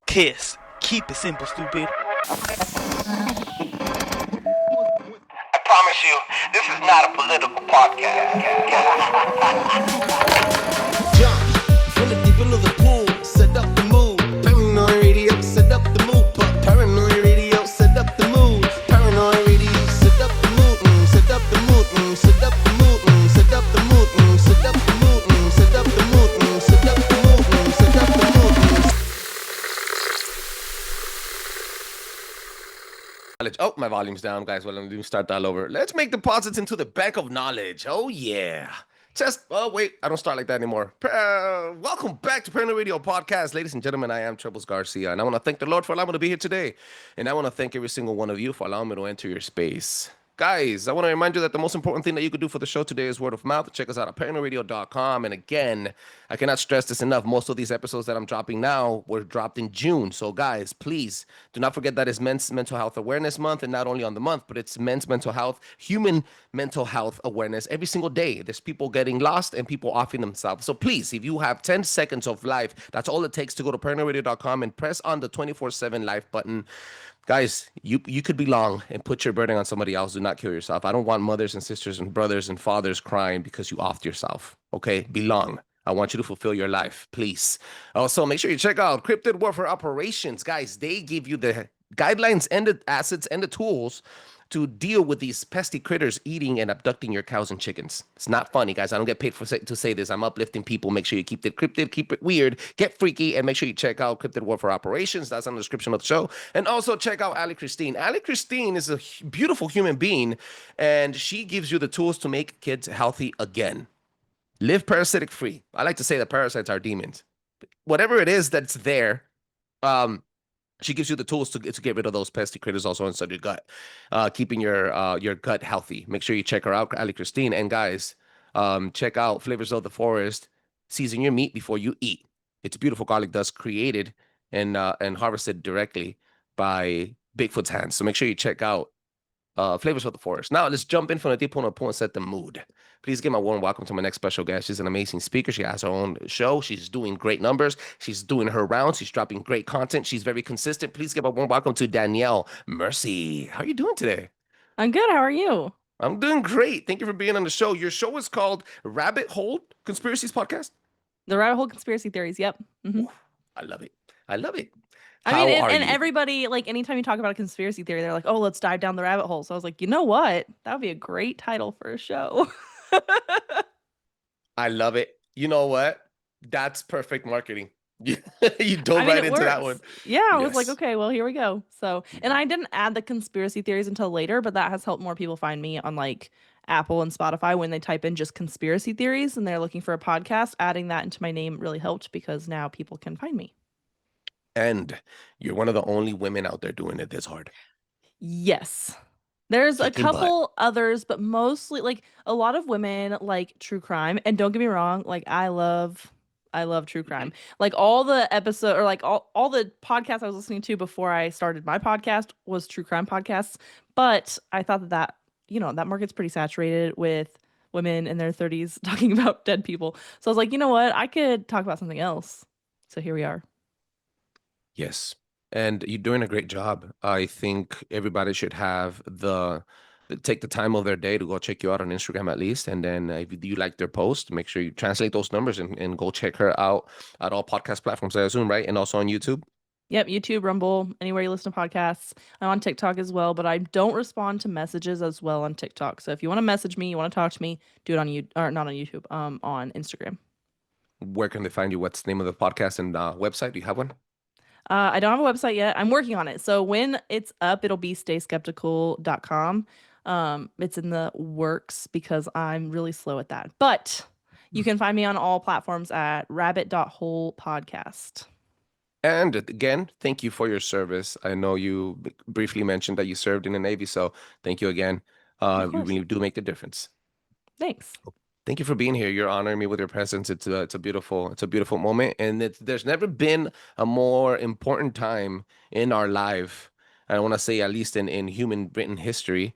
Kiss. Keep it simple, stupid. I promise you, this is not a political podcast. Jump from the deep end of the pool, set up the mood. Paranoi Radio, set up the mood. Paranoi Radio, set up the mood. Paranoi Radio, set up the mood. Set up the mood. Set up the mood. Set up the mood. Set up the mood. Set up the mood. Set up the mood. Set up the mood. Oh, my volume's down, guys. Well, let me start that all over. Let's make deposits into the bank of knowledge. Oh, yeah. Oh, wait. I don't start like that anymore. Welcome back to Paranoi Radio Podcast. Ladies and gentlemen, I am Trebles Garcia, and I want to thank the Lord for allowing me to be here today. And I want to thank every single one of you for allowing me to enter your space. Guys, I want to remind you that the most important thing that you could do for the show today is word of mouth. Check us out at paranoiradio.com. And again, I cannot stress this enough. Most of these episodes that I'm dropping now were dropped in June. So guys, please do not forget that it's Men's Mental Health Awareness Month. And not only on the month, but it's Men's Mental Health, Human Mental Health Awareness every single day. There's people getting lost and people offing themselves. So please, if you have 10 seconds of life, that's all it takes to go to paranoiradio.com and press on the 24/7 life button. Guys, you could belong and put your burden on somebody else. Do not kill yourself. I don't want mothers and sisters and brothers and fathers crying because you offed yourself. Okay? Belong. I want you to fulfill your life, please. Also, make sure you check out CRYPTID Warfare Operations. Guys, they give you the guidelines and the assets and the tools to deal with these pesky critters eating and abducting your cows and chickens. It's not funny, guys. I don't get paid to say this. I'm uplifting people. Make sure you keep it cryptid, keep it weird, get freaky, and make sure you check out CRYPTID Warfare Operations. That's on the description of the show. And also check out Ali Christine. Ali Christine is a beautiful human being, and she gives you the tools to make kids healthy again. Live parasitic free. I like to say that parasites are demons. Whatever it is that's there, she gives you the tools to get rid of those pesky critters also inside your gut, keeping your gut healthy. Make sure you check her out, Ali Christine. And guys, check out Flavors of the Forest. Season your meat before you eat. It's beautiful garlic dust created and harvested directly by Bigfoot's hands. So make sure you check out Flavors of the Forest. Now let's jump in from the deep point of pool and set the mood. Please give my warm welcome to my next special guest. She's an amazing speaker. She has her own show. She's doing great numbers. She's doing her rounds. She's dropping great content. She's very consistent. Please give a warm welcome to Danielle Mercy. How are you doing today? I'm good. How are you? I'm doing great. Thank you for being on the show. Your show is called Rabbit Hole Conspiracies Podcast? The Rabbit Hole Conspiracy Theories. Yep. Mm-hmm. I love it. I love it. I mean, and everybody, like, anytime you talk about a conspiracy theory, they're like, oh, let's dive down the rabbit hole. So I was like, you know what? That would be a great title for a show. I love it. You know what? That's perfect marketing. You dove right into that one. Yeah, I was like, okay, well, here we go. So, and I didn't add the conspiracy theories until later, but that has helped more people find me on like Apple and Spotify when they type in just conspiracy theories and they're looking for a podcast. Adding that into my name really helped because now people can find me. And you're one of the only women out there doing it this hard. Yes. There's a couple others, but mostly like a lot of women like true crime. And don't get me wrong, like I love true crime. Like all the episode or like all the podcasts I was listening to before I started my podcast was true crime podcasts. But I thought that that market's pretty saturated with women in their 30s talking about dead people. So I was like, you know what? I could talk about something else. So here we are. Yes. And you're doing a great job. I think everybody should have take the time of their day to go check you out on Instagram at least. And then if you like their post, make sure you translate those numbers and go check her out at all podcast platforms, I assume, right? And also on YouTube. Yep, YouTube, Rumble, anywhere you listen to podcasts. I'm on TikTok as well, but I don't respond to messages as well on TikTok. So if you want to message me, you want to talk to me, do it on YouTube, or not on YouTube, on Instagram. Where can they find you? What's the name of the podcast and website? Do you have one? I don't have a website yet. I'm working on it. So when it's up, it'll be stayskeptical.com. It's in the works because I'm really slow at that. But you can find me on all platforms at rabbit.hole podcast. And again, thank you for your service. I know you briefly mentioned that you served in the Navy, so thank you again. You really do make the difference. Thanks. Thank you for being here. You're honoring me with your presence. It's a beautiful moment, and there's never been a more important time in our life. I want to say at least in human Britain history,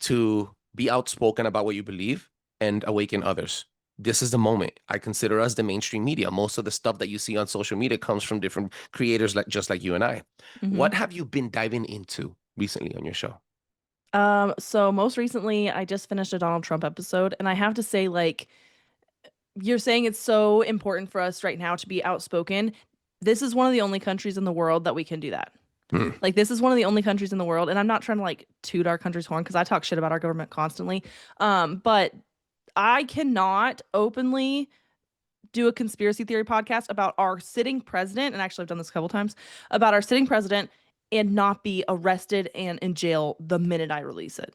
to be outspoken about what you believe and awaken others. this is the moment. I consider us the mainstream media. Most of the stuff that you see on social media comes from different creators, like just like you and I. What have you been diving into recently on your show? So most recently, I just finished a Donald Trump episode, and I have to say, like, you're saying it's so important for us right now to be outspoken. This is one of the only countries in the world that we can do that. Mm. Like, this is one of the only countries in the world, and I'm not trying to like toot our country's horn because I talk shit about our government constantly. But I cannot openly do a conspiracy theory podcast about our sitting president, and actually I've done this a couple times, about our sitting president and not be arrested and in jail the minute I release it.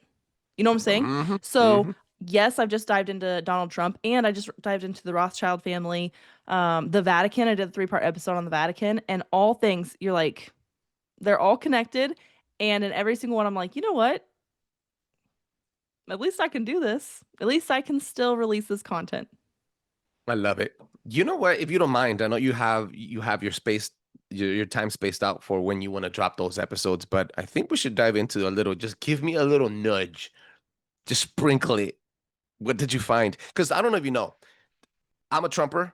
You know what I'm saying? Mm-hmm. So Mm-hmm. yes, I've just dived into Donald Trump, and I just dived into the Rothschild family, the Vatican. I did a 3-part episode on the Vatican, and all things, you're like, they're all connected. And in every single one, I'm like, you know what? At least I can do this. At least I can still release this content. I love it. You know what? If you don't mind, I know you have your space, your time spaced out for when you want to drop those episodes, but I think we should dive into a little. Just give me a little nudge. Just sprinkle it. What did you find? Because I don't know if you know, I'm a Trumper,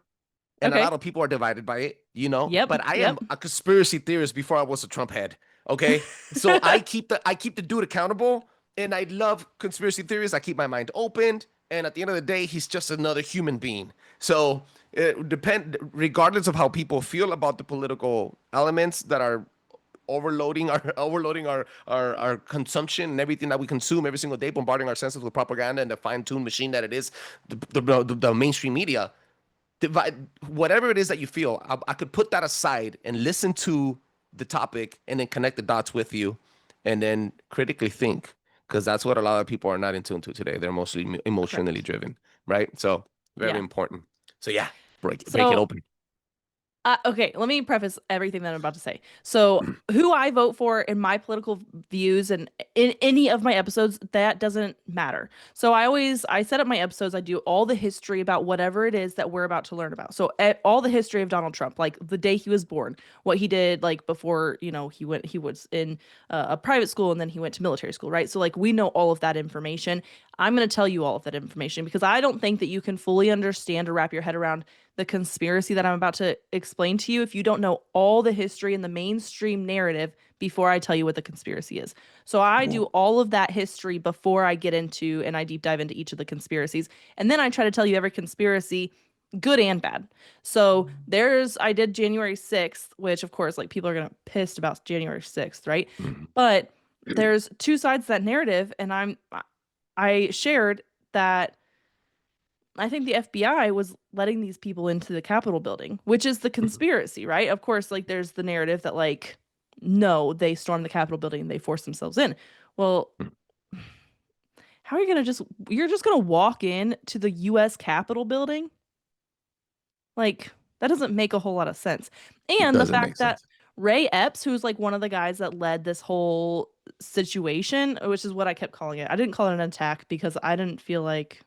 and a Okay. lot of people are divided by it, you know. Yep. But I am Yep. a conspiracy theorist before I was a Trump head. Okay, so I keep the dude accountable, and I love conspiracy theories. I keep my mind open, and at the end of the day, he's just another human being. So regardless of how people feel about the political elements that are overloading our consumption and everything that we consume every single day, bombarding our senses with propaganda and the fine-tuned machine that it is, the mainstream media. Whatever it is that you feel, I could put that aside and listen to the topic and then connect the dots with you and then critically think, because that's what a lot of people are not in tune to today. They're mostly emotionally Correct. driven, right? So very Yeah. important. So yeah, break it So open. Okay, let me preface everything that I'm about to say. So, who I vote for in my political views and in any of my episodes, that doesn't matter. So, I set up my episodes, I do all the history about whatever it is that we're about to learn about. So, all the history of Donald Trump, like the day he was born, what he did like before, he was in a private school and then he went to military school, right? So, like, we know all of that information. I'm going to tell you all of that information because I don't think that you can fully understand or wrap your head around the conspiracy that I'm about to explain to you if you don't know all the history and the mainstream narrative before I tell you what the conspiracy is. So I do all of that history before I get into and I deep dive into each of the conspiracies. And then I try to tell you every conspiracy, good and bad. So I did January 6th, which of course, like people are going to pissed about January 6th, right? But there's two sides to that narrative. And I shared that I think the FBI was letting these people into the Capitol building, which is the conspiracy, right? Of course, like there's the narrative that like, no, they stormed the Capitol building and they forced themselves in. Well, how are you gonna you're just gonna walk in to the US Capitol building? Like, that doesn't make a whole lot of sense. And the Doesn't make fact that sense. Ray Epps, who's like one of the guys that led this whole situation, which is what I kept calling it. I didn't call it an attack because I didn't feel like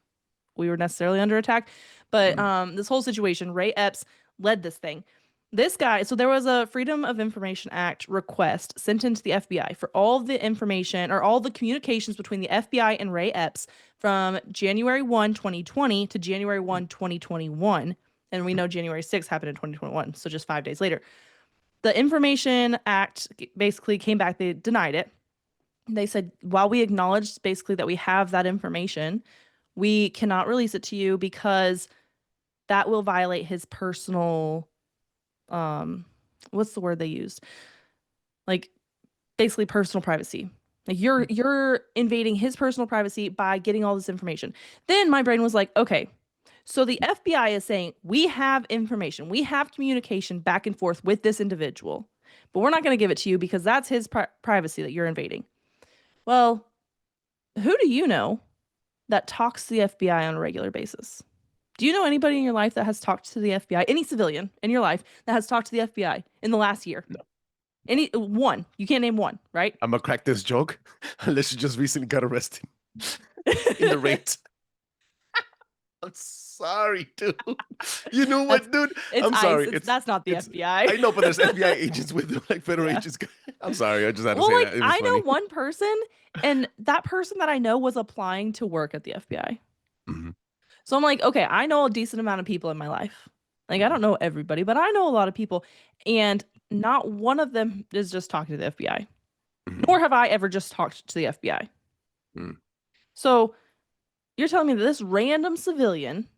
we were necessarily under attack. But this whole situation, Ray Epps led this thing. This guy, so there was a Freedom of Information Act request sent into the FBI for all the information or all the communications between the FBI and Ray Epps from January 1, 2020 to January 1, 2021. And we know January 6th happened in 2021, so just 5 days later. The Information Act basically came back, they denied it. They said, while we acknowledge basically that we have that information, we cannot release it to you because that will violate his personal, what's the word they used? Like basically personal privacy. Like you're invading his personal privacy by getting all this information. Then my brain was like, okay, so the FBI is saying we have information, we have communication back and forth with this individual, but we're not going to give it to you because that's his privacy that you're invading. Well, who do you know that talks to the FBI on a regular basis? Do you know anybody in your life that has talked to the FBI? Any civilian in your life that has talked to the FBI in the last year? No. Any one? You can't name one, right? I'm gonna crack this joke unless you just recently got arrested in the raid. I'm sorry, dude. You know what, dude? It's I'm ICE. sorry. That's not the FBI. I know, but there's FBI agents with them, like federal agents. I'm sorry. I just had to Well, say like that. It was I know funny. one person, and that person that I know was applying to work at the FBI. Mhm. So I'm like, okay, I know a decent amount of people in my life. Like, I don't know everybody, but I know a lot of people. And not one of them is just talking to the FBI, nor have I ever just talked to the FBI. Mm. So you're telling me that this random civilian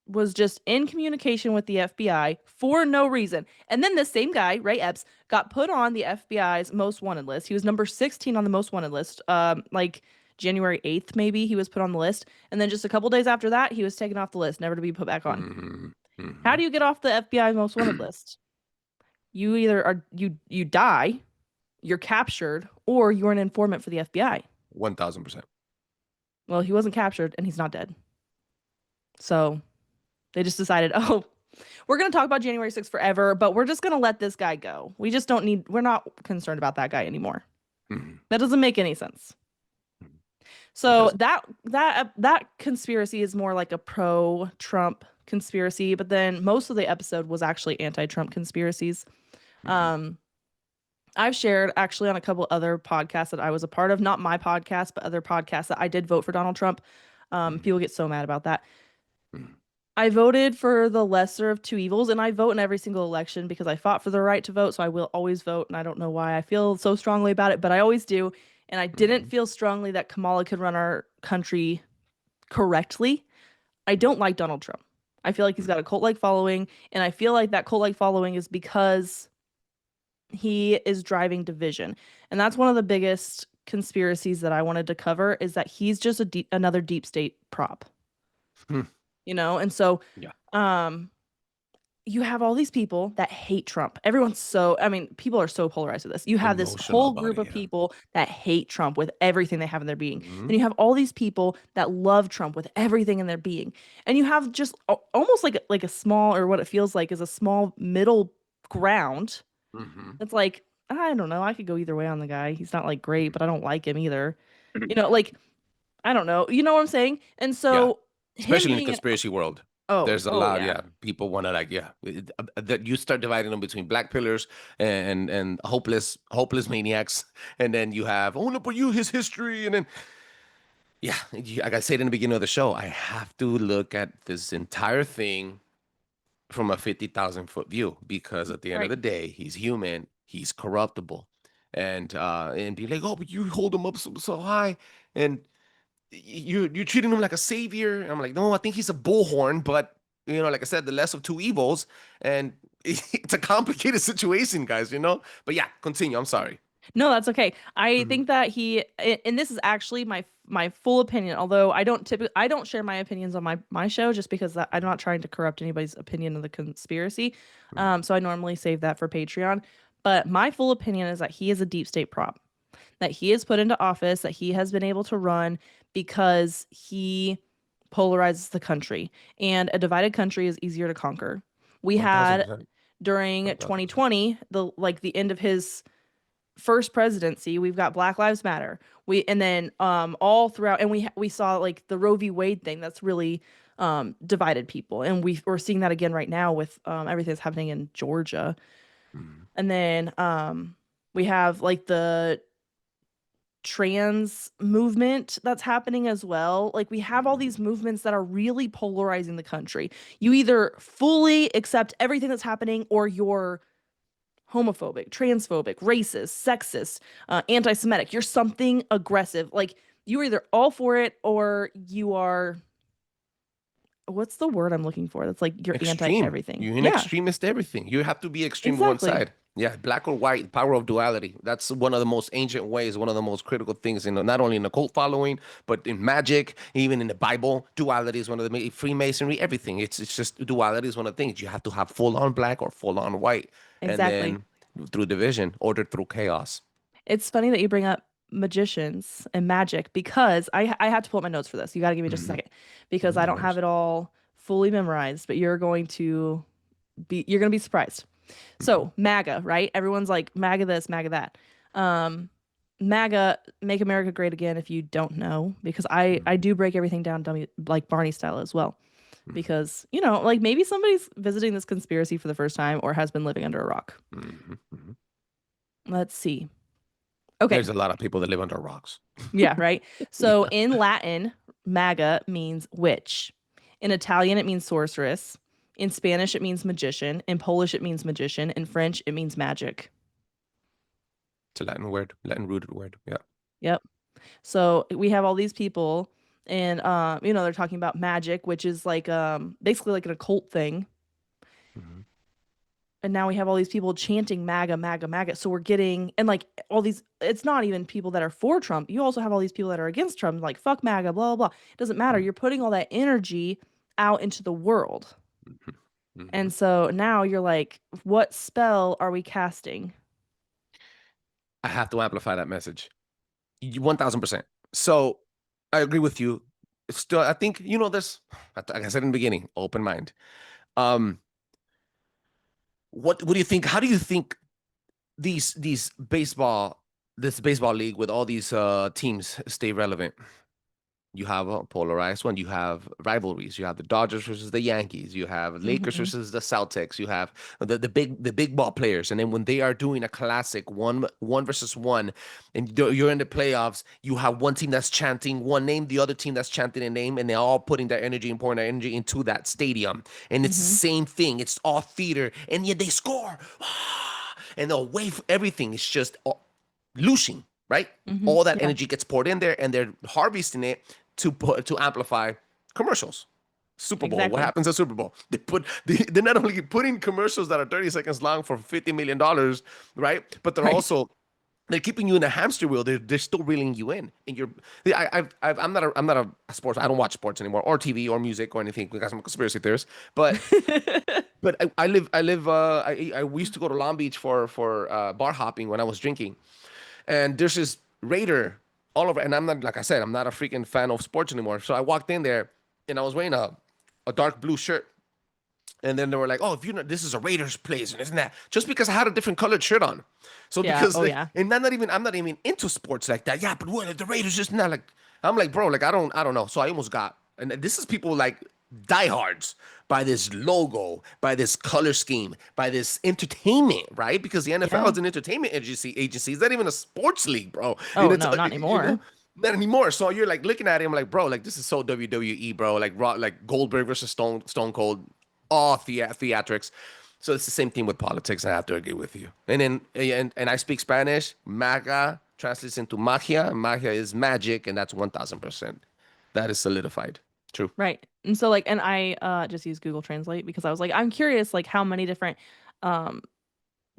was just in communication with the FBI for no reason. And then this same guy, Ray Epps, got put on the FBI's most wanted list. He was number 16 on the most wanted list. Like January 8th, maybe he was put on the list. And then just a couple days after that, he was taken off the list, never to be put back on. How do you get off the FBI most wanted list? You either are you die, you're captured, or you're an informant for the FBI. 1000%. Well, he wasn't captured and he's not dead. So they just decided, oh, we're going to talk about January 6th forever, but we're just going to let this guy go. We just don't need, we're not concerned about that guy anymore. That doesn't make any sense. So that conspiracy is more like a pro-Trump conspiracy, but then most of the episode was actually anti-Trump conspiracies. I've shared actually on a couple other podcasts that I was a part of, not my podcast, but other podcasts that I did vote for Donald Trump. People get so mad about that. I voted for the lesser of two evils, and I vote in every single election because I fought for the right to vote, so I will always vote, and I don't know why I feel so strongly about it, but I always do. And I didn't feel strongly that Kamala could run our country correctly. I don't like Donald Trump. I feel like he's got a cult-like following, and I feel like that cult-like following is because he is driving division. And that's one of the biggest conspiracies that I wanted to cover, is that he's just another deep state prop. You know, and so you have all these people that hate Trump. Everyone's so, I mean, people are so polarized with this. You have this whole group of people that hate Trump with everything they have in their being. And you have all these people that love Trump with everything in their being. And you have just almost like a small, or what it feels like is a small middle ground. It's like, I don't know, I could go either way on the guy. He's not like great, but I don't like him either. You know, like, I don't know. You know what I'm saying? And so especially in the conspiracy world, there's a lot. People want to that you start dividing them between black pillars and hopeless maniacs, and then you have no, but his history, and then like I said in the beginning of the show, I have to look at this entire thing from a 50,000-foot view, because at the end of the day, he's human, he's corruptible, and be like, oh, but you hold him up so high, and you're treating him like a savior. I'm like, no, I think he's a bullhorn, but like I said, the less of two evils, and it's a complicated situation, guys, but yeah, continue. I'm sorry. No, that's okay. I think that and this is actually my full opinion, although I don't share my opinions on my show, just because I'm not trying to corrupt anybody's opinion of the conspiracy. So I normally save that for Patreon, but my full opinion is that he is a deep state prop, that he is put into office, that he has been able to run because he polarizes the country, and a divided country is easier to conquer. We 1000%. had during 2020, the end of his first presidency, we've got Black Lives Matter. And then all throughout, and we saw like the Roe v. Wade thing that's really divided people, and we're seeing that again right now with everything that's happening in Georgia. And then we have like the trans movement that's happening as well. Like, we have all these movements that are really polarizing the country. You either fully accept everything that's happening, or you're homophobic, transphobic, racist, sexist, anti-Semitic. You're something aggressive. Like, you're either all for it, or you are, what's the word I'm looking for? That's like, you're anti everything. You're an extremist everything. You have to be extreme one side. Yeah, black or white, power of duality. That's one of the most ancient ways, one of the most critical things in not only in the cult following, but in magic, even in the Bible. Duality is one of the Freemasonry, everything. It's just duality is one of the things. You have to have full on black or full on white. Exactly. And then through division, order through chaos. It's funny that you bring up magicians and magic, because I had to pull up my notes for this. You got to give me just a second, because I don't have it all fully memorized, but you're going to be surprised. So MAGA, right? Everyone's like MAGA this, MAGA that. MAGA, Make America Great Again, if you don't know, because I do break everything down dummy, like Barney style as well. Because, like, maybe somebody's visiting this conspiracy for the first time, or has been living under a rock. Let's see. Okay. There's a lot of people that live under rocks. Yeah, right? So in Latin, MAGA means witch. In Italian, it means sorceress. In Spanish, it means magician. In Polish, it means magician. In French, it means magic. It's a Latin word, Latin rooted word. Yeah. Yep. So we have all these people, and they're talking about magic, which is like basically like an occult thing. Mhm. And now we have all these people chanting MAGA, MAGA, MAGA. So we're getting, and like all these, it's not even people that are for Trump. You also have all these people that are against Trump, like fuck MAGA, blah, blah, blah. It doesn't matter. You're putting all that energy out into the world. Mhm. And Mhm. so now you're like, what spell are we casting? I have to amplify that message. 1000%. So I agree with you. It's still, I think, this, like I said in the beginning, open mind. Um, what do you think? How do you think these this baseball league with all these teams stay relevant? You have a polarized one. You have rivalries. You have the Dodgers versus the Yankees. You have Lakers Hmm. versus the Celtics. You have the big ball players. And then when they are doing a classic one versus one, and you're in the playoffs, you have one team that's chanting one name, the other team that's chanting a name, and they're all putting their energy and pouring their energy into that stadium. And it's the Hmm. same thing. It's all theater, and yet they score. And the wave, everything is just losing, right? Hmm. All that Yeah, energy gets poured in there, and they're harvesting it to amplify commercials. Super Bowl. What exactly. happens at Super Bowl? They're not only putting commercials that are 30 seconds long for $50 million, right? But Right. they're keeping you in a hamster wheel. They're still reeling you in, and I'm not a sports. I don't watch sports anymore, or TV, or music, or anything because I'm a conspiracy theorist. But we used to go to Long Beach for bar hopping when I was drinking, and there's this Raider all over. And I'm not, like I said, I'm not a freaking fan of sports anymore. So I walked in there and I was wearing a dark blue shirt. And then they were like, "Oh, if you know, this is a Raiders place, and isn't that just because I had a different colored shirt on?" So Yeah. because Oh, yeah. and I'm not even into sports like that. Yeah, but what the Raiders just not like. I'm like, bro, like I don't know. So I almost got, and this is people like diehards by this logo, by this color scheme, by this entertainment, right? Because the NFL Yeah. is an entertainment agency. It's not even a sports league, bro. And Oh, it's no, not anymore. not anymore. So you're like looking at him like, bro, like this is so WWE, bro. Like raw, like Goldberg versus Stone Cold, all theatrics. So it's the same thing with politics. I have to agree with you. And then and I speak Spanish. Maga translates into magia. Magia is magic, and that's 1000%. That is solidified. True. Right. And so like, and I just use Google Translate because I was like, I'm curious like how many um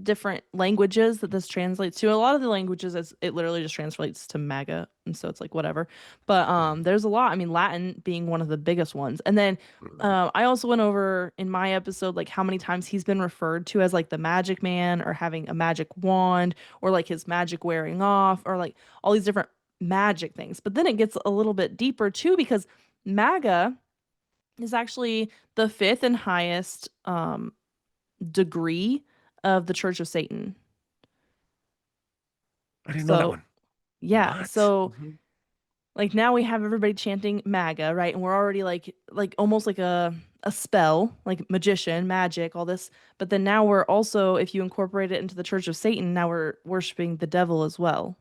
different languages that this translates to. A lot of the languages it literally just translates to MAGA, and so it's like whatever. But Mhm. there's a lot. I mean, Latin being one of the biggest ones. And then Mhm. I also went over in my episode like how many times he's been referred to as like the magic man or having a magic wand or like his magic wearing off or like all these different magic things. But then it gets a little bit deeper too because MAGA is actually the fifth and highest degree of the Church of Satan. I didn't know that So, one. yeah. What? So, Mhm. like now we have everybody chanting MAGA, right? And we're already like almost like a spell, like magician, magic, all this. But then now we're also, if you incorporate it into the Church of Satan, now we're worshiping the devil as well.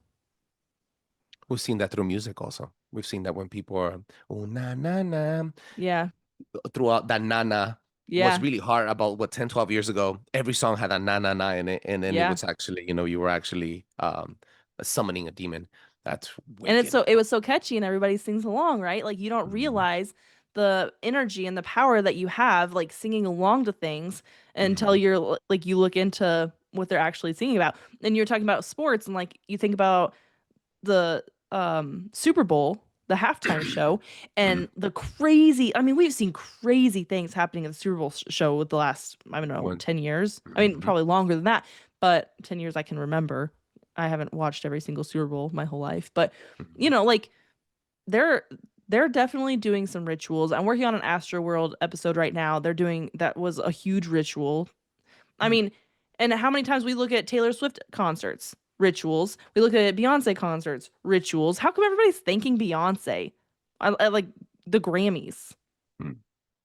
We've seen that through music also. We've seen that when people are, oh, na, na, na, Yeah. throughout that na, na was Yeah. really hard about what 10, 12 years ago. Every song had a na, na, na in it. And then it Yeah. was actually, you were actually summoning a demon. That's And wicked. it was so catchy and everybody sings along, right? Like you don't Mhm. realize the energy and the power that you have like singing along to things until Mhm. like you look into what they're actually singing about. And you're talking about sports and like you think about the Super Bowl, the halftime show, and Mhm. the crazy, I mean, we've seen crazy things happening at the Super Bowl show with the last, I don't know, One. 10 years. I mean, Mhm. probably longer than that, but 10 years I can remember. I haven't watched every single Super Bowl my whole life, but Mhm. like they're they're definitely doing some rituals. I'm working on an Astro World episode right now. They're doing that was a huge ritual. I mean, and how many times we look at Taylor Swift concerts, rituals. We look at Beyonce concerts, rituals. How come everybody's thanking Beyonce? I like the Grammys. Mhm.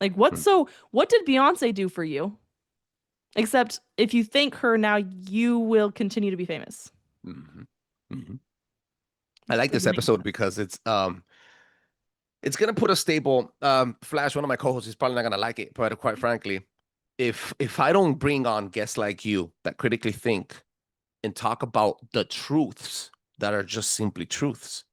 Like Mhm. what did Beyonce do for you? Except if you thank her now you will continue to be famous. Mhm. Mhm. I It like this doesn't make any episode sense. because It's gonna put a staple. Flash, one of my co-hosts, is probably not gonna like it, but quite frankly, if I don't bring on guests like you that critically think and talk about the truths that are just simply truths,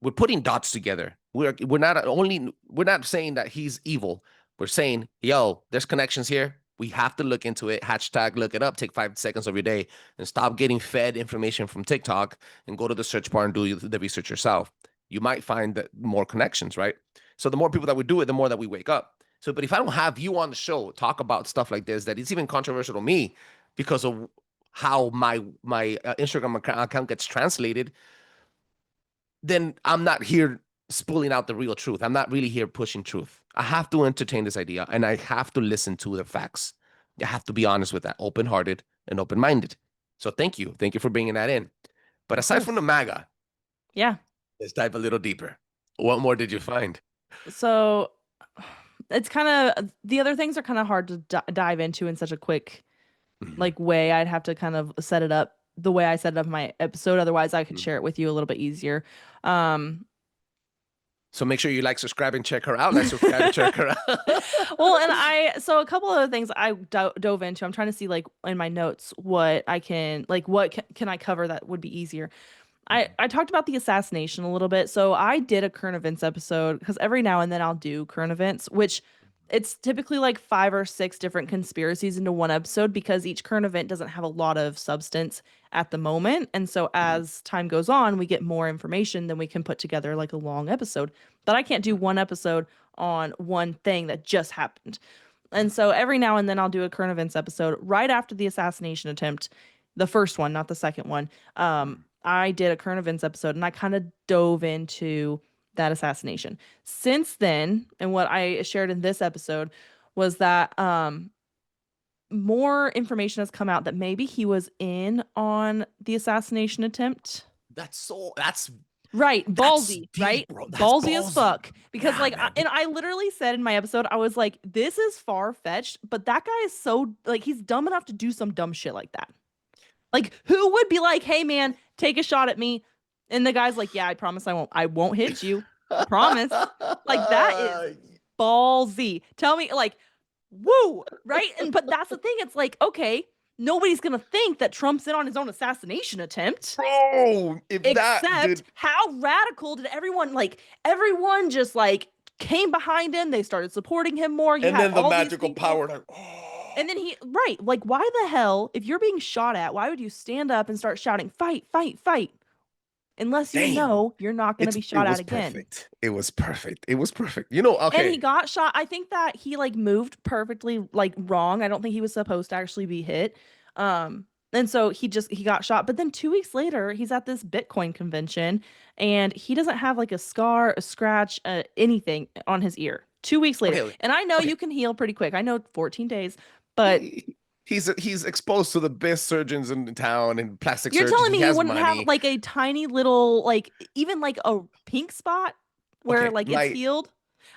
we're putting dots together. We're not saying that he's evil. We're saying, yo, there's connections here. We have to look into it. Hashtag look it up. Take 5 seconds of your day and stop getting fed information from TikTok and go to the search bar and do the research yourself. You might find that more connections, right? So the more people that we do it, the more that we wake up. So, but if I don't have you on the show talk about stuff like this, that it's even controversial to me because of how my Instagram account gets translated, then I'm not here spooling out the real truth. I'm not really here pushing truth. I have to entertain this idea and I have to listen to the facts. I have to be honest with that, open-hearted and open-minded. So thank you. Thank you for bringing that in. But aside from the MAGA, yeah, let's dive a little deeper. What more did you find? So it's kind of, the other things are kind of hard to dive into in such a quick like way. I'd have to kind of set it up the way I set it up in my episode. Otherwise I could share it with you a little bit easier. So make sure you like, subscribe, and check her out. Like, subscribe, and check her out. Well, and so a couple of things I dove into. I'm trying to see like in my notes what I can, like what can I cover that would be easier. I talked about the assassination a little bit. So I did a current events episode because every now and then I'll do current events, which it's typically like 5 or 6 different conspiracies into one episode because each current event doesn't have a lot of substance at the moment. And so as time goes on, we get more information, then we can put together like a long episode. But I can't do one episode on one thing that just happened. And so every now and then I'll do a current events episode right after the assassination attempt, the first one, not the second one. I did a current events episode and I kind of dove into that assassination. Since then, and what I shared in this episode was that more information has come out that maybe he was in on the assassination attempt. That's right, ballsy, deep, right? Bro. That's ballsy as fuck. Because and I literally said in my episode, I was like, this is far-fetched, but that guy is so, like, he's dumb enough to do some dumb shit like that. Like, who would be like, hey man, take a shot at me? And the guy's like, yeah, I promise I won't hit you. I promise. Like, that is ballsy. Tell me, like, woo, right? But that's the thing. It's like, okay, nobody's gonna think that Trump's in on his own assassination attempt. Bro, How radical did everyone just like came behind him? They started supporting him more. And then the magical power. Like, and then like, why the hell, if you're being shot at, why would you stand up and start shouting, fight, fight, fight? Unless you know you're not going to be shot at again. It was perfect. It was perfect. You know, okay. And he got shot. I think that he like moved perfectly like wrong. I don't think he was supposed to actually be hit. And so he got shot. But then 2 weeks later, he's at this Bitcoin convention and he doesn't have like a scar, a scratch, anything on his ear. 2 weeks later. Okay. And I know you can heal pretty quick. I know 14 days, but he's exposed to the best surgeons in town and plastic surgeons. You're telling me he wouldn't have like a tiny little, like even like a pink spot where like it's healed?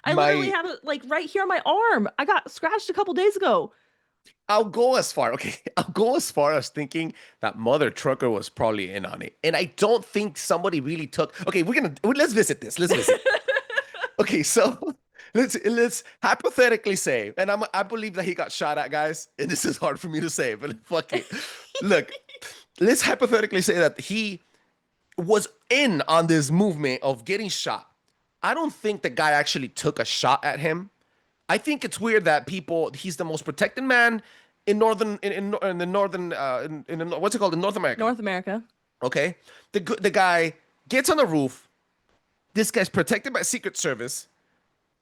I literally have it like right here on my arm. I got scratched a couple days ago. I'll go as far as thinking that Mother Trucker was probably in on it. And I don't think somebody really took. Okay, let's visit this. Let's visit. Okay, so let's hypothetically say, and I believe that he got shot at, guys, and this is hard for me to say, but fuck it. Look, let's hypothetically say that he was in on this movement of getting shot. I don't think the guy actually took a shot at him. I think it's weird that he's the most protected man in what's it called, in North America. North America. Okay, the guy gets on the roof. This guy's protected by Secret Service.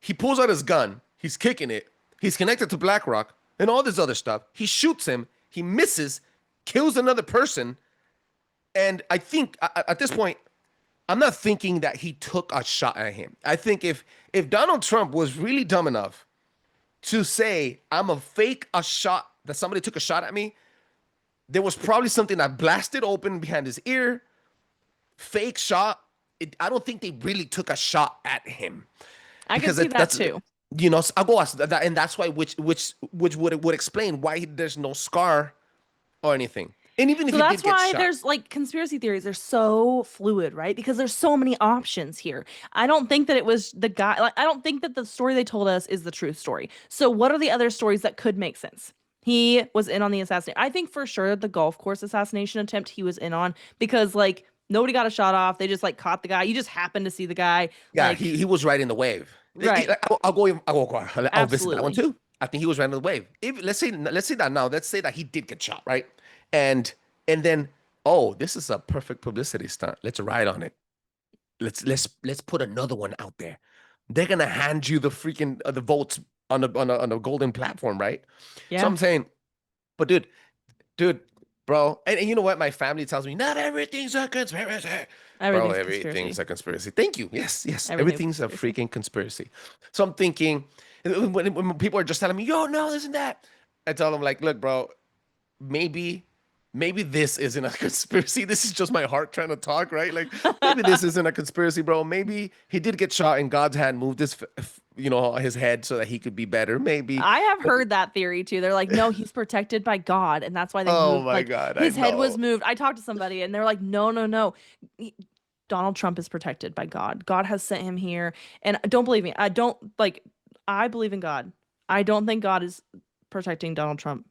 He pulls out his gun. He's kicking it. He's connected to BlackRock and all this other stuff. He shoots him. He misses, kills another person. And I think at this point, I'm not thinking that he took a shot at him. I think if Donald Trump was really dumb enough to say, I'm a fake a shot, that somebody took a shot at me, there was probably something that blasted open behind his ear, fake shot. I don't think they really took a shot at him. I can see that too. You know, I'll go ask that, and that's why which would explain why there's no scar or anything. And even if So he did that's get why shot, there's like conspiracy theories. They're so fluid, right? Because there's so many options here. I don't think that it was the guy. Like, I don't think that the story they told us is the true story. So what are the other stories that could make sense? He was in on the assassination. I think for sure the golf course assassination attempt he was in on because like nobody got a shot off. They just like caught the guy. You just happened to see the guy. yeah, he was right in the wave. Right. I'll visit that one Absolutely. too. I think he was right in the wave. If let's say that now, let's say that he did get shot, right? And then this is a perfect publicity stunt. Let's ride on it. Let's put another one out there. They're gonna hand you the freaking the votes on a golden platform, right? So Yeah. I'm saying, but dude, bro, and you know what? My family tells me not everything's a conspiracy. Bro, Everything's a everything's conspiracy. a conspiracy. Thank you. Yes, Everything's a everything's a conspiracy. freaking conspiracy. So I'm thinking, when people are just telling me, yo, no, this and that, I tell them like, look, bro, maybe this isn't a conspiracy. This is just my heart trying to talk, right? Like maybe this isn't a conspiracy, bro. Maybe he did get shot and God's hand moved his head so that he could be better. Maybe. I have But heard that theory too. They're like, no, he's protected by God, and that's why they oh moved. my Like God, I his head was know. moved. I talked to somebody, and they're like, no, no, no. Donald Trump is protected by God. God has sent him here, and don't believe me. I don't like. I believe in God. I don't think God is protecting Donald Trump.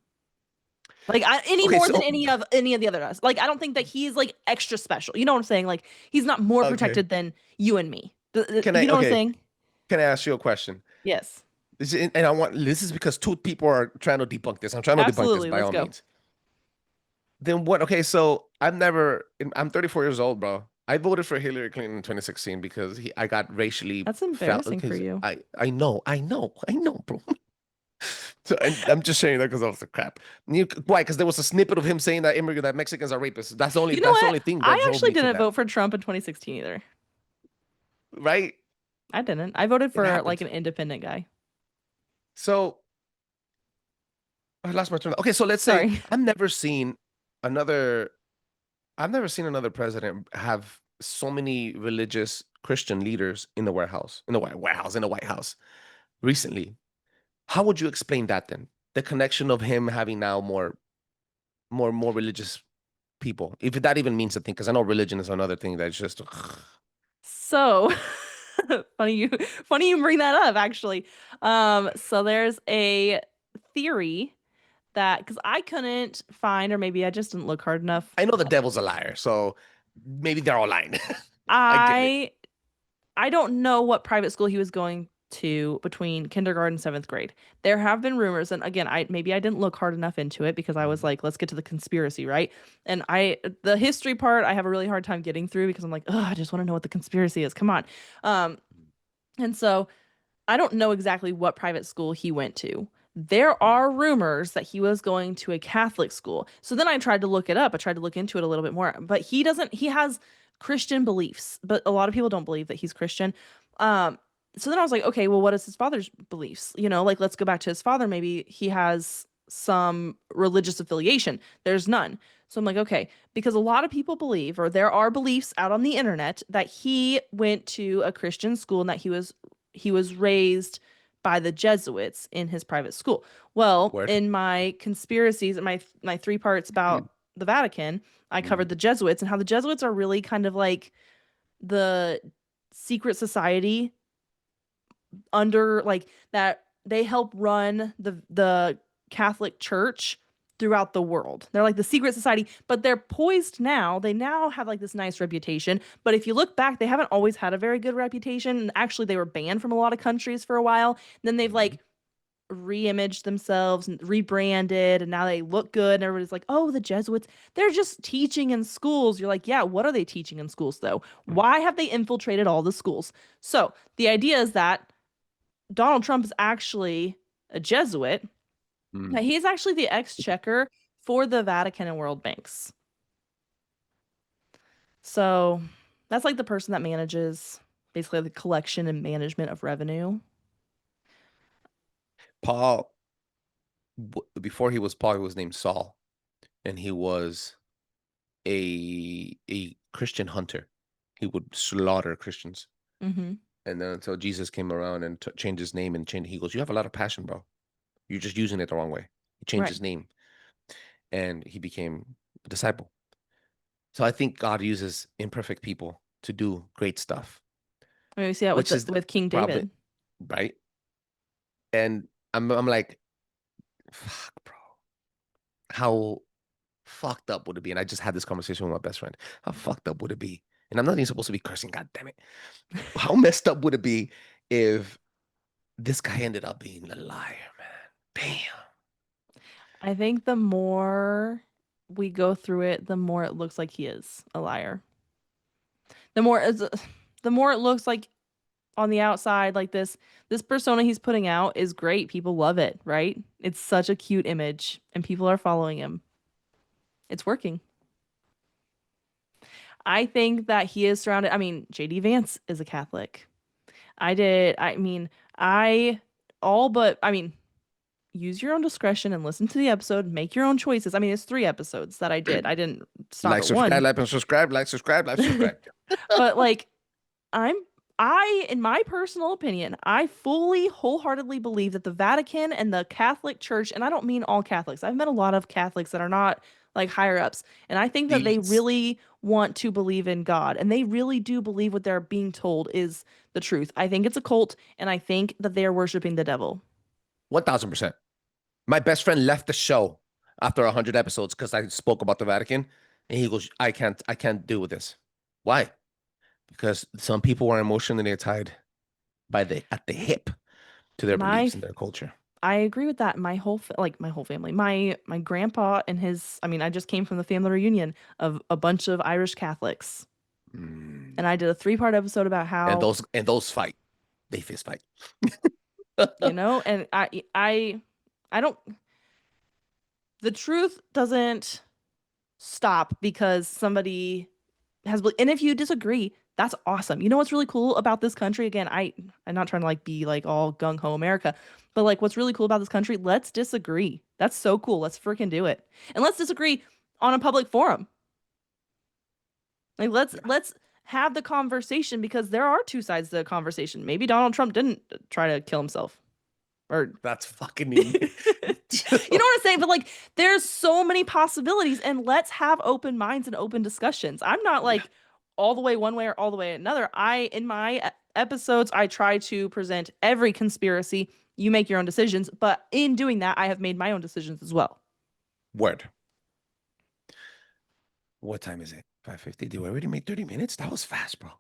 Like any Okay, more than so any of the other guys. Like I don't think that he's like extra special. You know what I'm saying? Like he's not more okay, protected than you and me. can I You know what I'm okay, saying? can I ask you a question? Yes. This is because two people are trying to debunk this. I'm trying to debunk this Absolutely. by Let's all go. means. Then what? Okay, so I'm 34 years old, bro. I voted for Hillary Clinton in 2016 because I got racially That's felt embarrassing for because you. I know, bro. So I'm just saying that because I was the crap. Why? Because there was a snippet of him saying that Mexicans are rapists. You know That's the what? only thing that I drove actually me to didn't that, vote for Trump in 2016 either. right? I didn't. I voted It for like happens. an independent guy. So I lost my turn. Okay, so let's say Sorry. another. I've never seen another president have so many religious Christian leaders in the warehouse, in the White House recently. How would you explain that then? The connection of him having now more religious people, if that even means a thing, because I know religion is another thing that's just So funny you bring that up actually. So there's a theory that because I couldn't find, or maybe I just didn't look hard enough. I know the devil's a liar, so maybe they're all lying. I get it. I I don't know what private school he was going to between kindergarten and seventh grade. There have been rumors, and again, I didn't look hard enough into it because I was Mhm. like, let's get to the conspiracy, right? And the history part I have a really hard time getting through because I'm like, oh, I just want to know what the conspiracy is. Come on. Um, and so I don't know exactly what private school he went to. There are rumors that he was going to a Catholic school. So then I tried to look it up. I tried to look into it a little bit more. But he has Christian beliefs, but a lot of people don't believe that he's Christian. Um, so then I was like, okay, well, what is his father's beliefs? You know, like let's go back to his father. Maybe he has some religious affiliation. There's none. So I'm like, okay, because a lot of people believe, or there are beliefs out on the internet that he went to a Christian school and that he was raised by the Jesuits in his private school. Well, Word. in my conspiracies and my three parts about the Vatican, I Mhm. covered the Jesuits and how the Jesuits are really kind of like the secret society under like that they help run the Catholic Church throughout the world. They're like the secret society, but they're poised now. They now have like this nice reputation, but if you look back, they haven't always had a very good reputation. And actually they were banned from a lot of countries for a while. Then they've Mhm. like re-imaged themselves and rebranded and now they look good and everybody's like, "Oh, the Jesuits, they're just teaching in schools." You're like, "Yeah, what are they teaching in schools though? Why have they infiltrated all the schools?" So, the idea is that Donald Trump is actually a Jesuit. Mhm. That he's actually the exchequer for the Vatican and World Banks. So that's like the person that manages basically the collection and management of revenue. Paul, before he was Paul, he was named Saul, and he was a Christian hunter. He would slaughter Christians. Hmm. And then until Jesus came around and changed his name and changed, he goes, "You have a lot of passion, bro. You're just using it the wrong way." He changed Right. his name and he became disciple. So I think God uses imperfect people to do great stuff. I mean, we see that Which is with King probably David. right. And I'm like, fuck, bro. How fucked up would it be? And I just had this conversation with my best friend. How fucked up would it be? And I'm not even supposed to be cursing, god damn it. How messed up would it be if this guy ended up being a liar, man? Damn. I think the more we go through it, the more it looks like he is a liar. The more it looks like on the outside, like this persona he's putting out is great. People love it, right? It's such a cute image, and people are following him. It's working. I think that he is surrounded. I mean, JD Vance is a Catholic. I mean, use your own discretion and listen to the episode, make your own choices. I mean, it's 3 episodes that I did. I didn't stop Like, at one. subscribe, like, and subscribe, like, subscribe, like, subscribe. But like, in my personal opinion, I fully, wholeheartedly believe that the Vatican and the Catholic Church, and I don't mean all Catholics. I've met a lot of Catholics that are not like higher ups, and I think that they Elites. really want to believe in God, and they really do believe what they're being told is the truth. I think it's a cult, and I think that they are worshiping the devil. 1000%. My best friend left the show after 100 episodes because I spoke about the Vatican, and he goes, I can't deal with this. Why? Because some people are emotionally tied at the hip to their beliefs and their culture. I agree with that. My whole family, my grandpa and I just came from the family reunion of a bunch of Irish Catholics, and I did a 3-part episode about how and those fight, they fist fight. and I don't. The truth doesn't stop because somebody has, and if you disagree, that's awesome. You know what's really cool about this country? Again, I'm not trying to like be like all gung ho America, but like what's really cool about this country? Let's disagree. That's so cool. Let's freaking do it, and let's disagree on a public forum. Like let's have the conversation because there are 2 sides to the conversation. Maybe Donald Trump didn't try to kill himself. Or that's fucking you know what I'm saying? But like there's so many possibilities, and let's have open minds and open discussions. I'm not like all the way one way or all the way another. In my episodes, I try to present every conspiracy. You make your own decisions, but in doing that, I have made my own decisions as well. Word. What time is it? 5:50. Did we already make 30 minutes? That was fast, bro.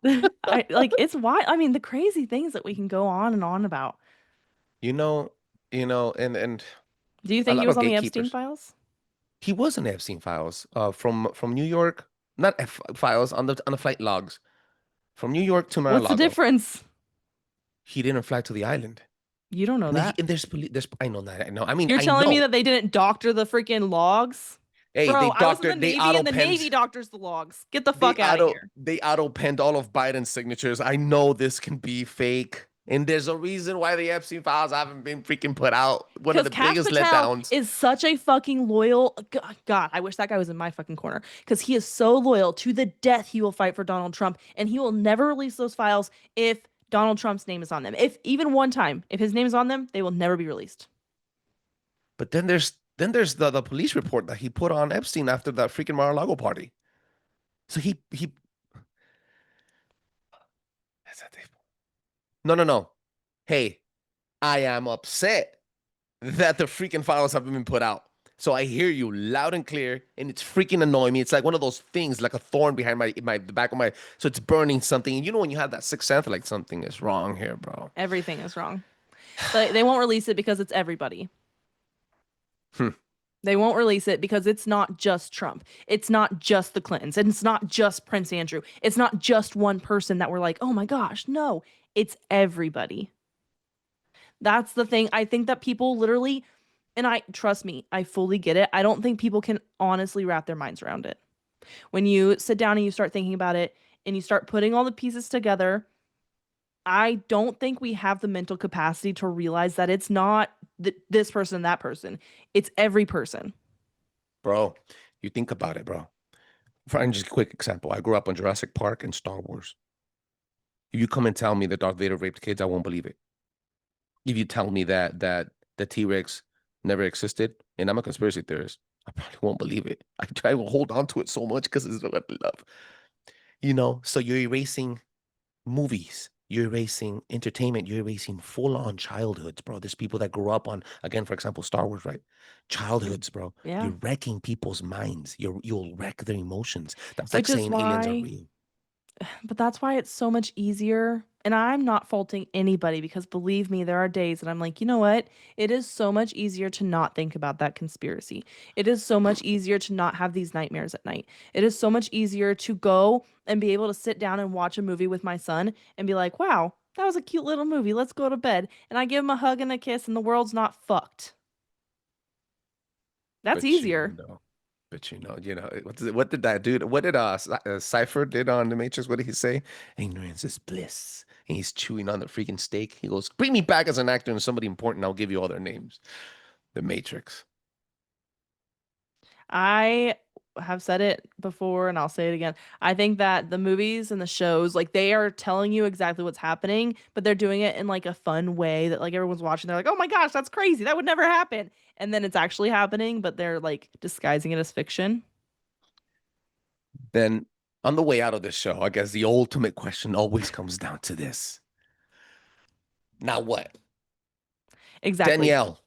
It's why, I mean, the crazy things that we can go on and on about. And do you think he was on the Epstein files? He was on the Epstein files. From New York, not files on the flight logs, from New York to Mar-a-Lago. What's the difference? He didn't fly to the island. You don't know that. And there's I know that. I know. I mean, you're telling me that they didn't doctor the freaking logs? Hey, bro, they I was in the Navy, and the Navy doctors the logs. Get the fuck out of here. They auto-penned all of Biden's signatures. I know this can be fake. And there's a reason why the Epstein files haven't been freaking put out. One of the biggest letdowns. Is such a fucking loyal. God, I wish that guy was in my fucking corner. Because he is so loyal to the death. He will fight for Donald Trump. And he will never release those files if Donald Trump's name is on them. If even one time, if his name is on them, they will never be released. But then there's the police report that he put on Epstein after that freaking Mar-a-Lago party. So he No. Hey, I am upset that the freaking files haven't been put out. So I hear you loud and clear, and it's freaking annoying me. It's like one of those things, like a thorn behind the back of my. So it's burning something. And you know when you have that sixth sense, like something is wrong here, bro. Everything is wrong. But they won't release it because it's everybody. They won't release it because it's not just Trump. It's not just the Clintons. And it's not just Prince Andrew. It's not just one person that we're like, oh my gosh, no. It's everybody. That's the thing. I think that people literally, and trust me, I fully get it. I don't think people can honestly wrap their minds around it. When you sit down and you start thinking about it and you start putting all the pieces together, I don't think we have the mental capacity to realize that it's not this person, that person. It's every person. Bro, you think about it, bro. For just a quick example, I grew up on Jurassic Park and Star Wars. If you come and tell me that Darth Vader raped kids, I won't believe it. If you tell me that the T-Rex never existed, and I'm a conspiracy theorist, I probably won't believe it. I try to hold on to it so much because it's what I love. So you're erasing movies, you're erasing entertainment, you're erasing full-on childhoods, bro. There's people that grew up on, again, for example, Star Wars, right? Childhoods, bro. Yeah. You're wrecking people's minds. You'll wreck their emotions. That's like Which is saying aliens are why, real. but that's why it's so much easier. And I'm not faulting anybody because believe me, there are days that I'm like, you know what? It is so much easier to not think about that conspiracy. It is so much easier to not have these nightmares at night. It is so much easier to go and be able to sit down and watch a movie with my son and be like, wow, that was a cute little movie. Let's go to bed. And I give him a hug and a kiss, and the world's not fucked. That's But easier. what did that dude? What did Cypher did on the Matrix? What did he say? Ignorance is bliss. And he's chewing on the freaking steak. He goes, "Bring me back as an actor and somebody important. I'll give you all their names." The Matrix. I have said it before and I'll say it again. I think that the movies and the shows, like they are telling you exactly what's happening, but they're doing it in like a fun way that like everyone's watching. They're like, oh my gosh, that's crazy. That would never happen. And then it's actually happening, but they're like disguising it as fiction. Then on the way out of this show, I guess the ultimate question always comes down to this. Now what? Exactly. Danielle,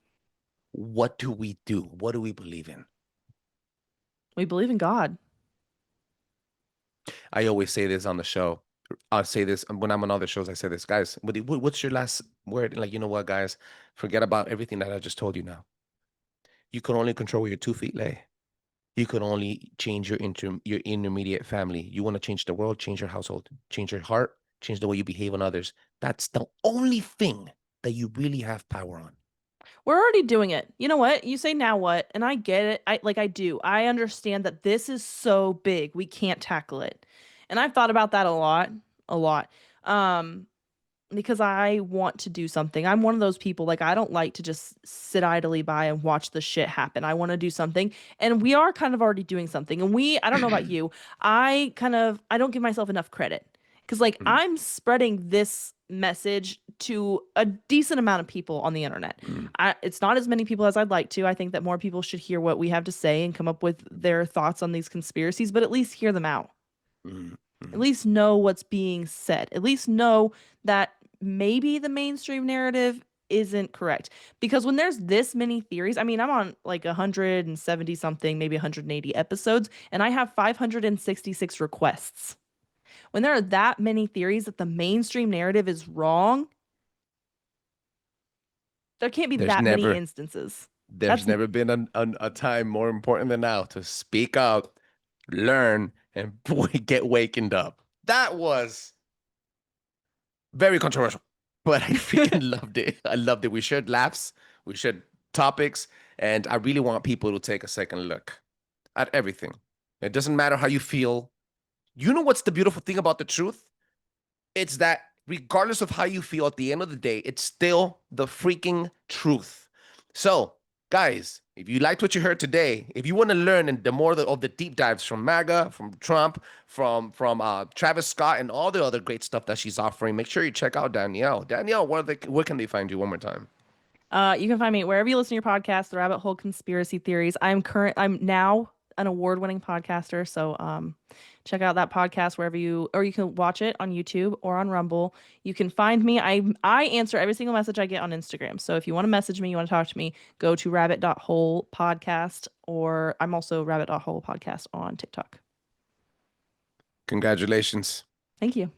what do we do? What do we believe in? We believe in God. I always say this on the show. I'll say this when I'm on other shows. I say this, guys. What's your last word? Like, you know what, guys? Forget about everything that I just told you now. You can only control where your 2 feet lay. You can only change your intermediate family. You want to change the world, change your household, change your heart, change the way you behave on others. That's the only thing that you really have power on. We're already doing it. You know what? You say now what? And I get it. I do. I understand that this is so big. We can't tackle it. And I've thought about that a lot. Um because I want to do something. I'm one of those people, like, I don't like to just sit idly by and watch the shit happen. I want to do something. And we are kind of already doing something. And I don't know about you, I don't give myself enough credit. Because, like, Mm, I'm spreading this message to a decent amount of people on the internet. mm, It's not as many people as I'd like to. I think that more people should hear what we have to say and come up with their thoughts on these conspiracies, but at least hear them out. mm, At mm. least know what's being said. At least know that maybe the mainstream narrative isn't correct. Because when there's this many theories, I mean, I'm on like 170 something, maybe 180 episodes, and I have 566 requests. When there are that many theories that the mainstream narrative is wrong, there can't be There's that many never instances. there's That's never been a time more important than now to speak out, learn, and boy, get wakened up. That was very controversial, but I freaking loved it. I loved it. We shared laughs, we shared topics, and I really want people to take a second look at everything. It doesn't matter how you feel. You know what's the beautiful thing about the truth? It's that regardless of how you feel at the end of the day, it's still the freaking truth. So, guys, if you liked what you heard today, if you want to learn and the more of the deep dives from MAGA, from Trump, from Travis Scott, and all the other great stuff that she's offering, make sure you check out Danielle. Danielle, where can they find you one more time? You can find me wherever you listen to your podcast, The Rabbit Hole Conspiracy Theories. I'm now an award-winning podcaster, so check out that podcast wherever you can watch it on YouTube or on Rumble. You can find me. I answer every single message I get on Instagram. So if you want to message me, you want to talk to me, go to rabbit.hole podcast, or I'm also rabbit.hole podcast on TikTok. Congratulations. Thank you.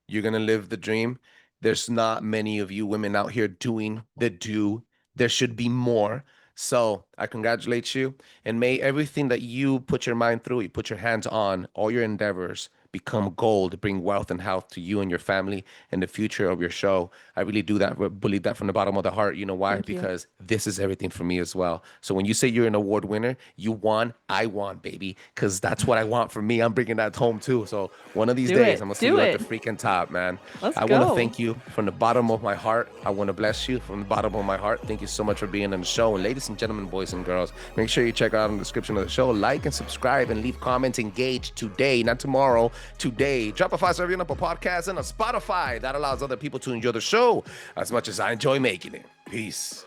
You're going to live the dream. There's not many of you women out here doing the do. There should be more. So I congratulate you. And may everything that you put your mind through, you put your hands on, all your endeavors become gold, bring wealth and health to you and your family and the future of your show. I really do that, believe that from the bottom of the heart. You know why? Thank you. Because this is everything for me as well. So when you say you're an award winner, you won, I won, baby. Because that's what I want for me. I'm bringing that home too. So one of these Do days, it. I'm going to see Do you it. at the freaking top, man. Let's I want to go. thank you from the bottom of my heart. I want to bless you from the bottom of my heart. Thank you so much for being on the show. And ladies and gentlemen, boys and girls, make sure you check out in the description of the show, like and subscribe and leave comments. Engage today, not tomorrow, today. Drop a 5-star review on Apple Podcasts and on Spotify. That allows other people to enjoy the show as much as I enjoy making it. Peace.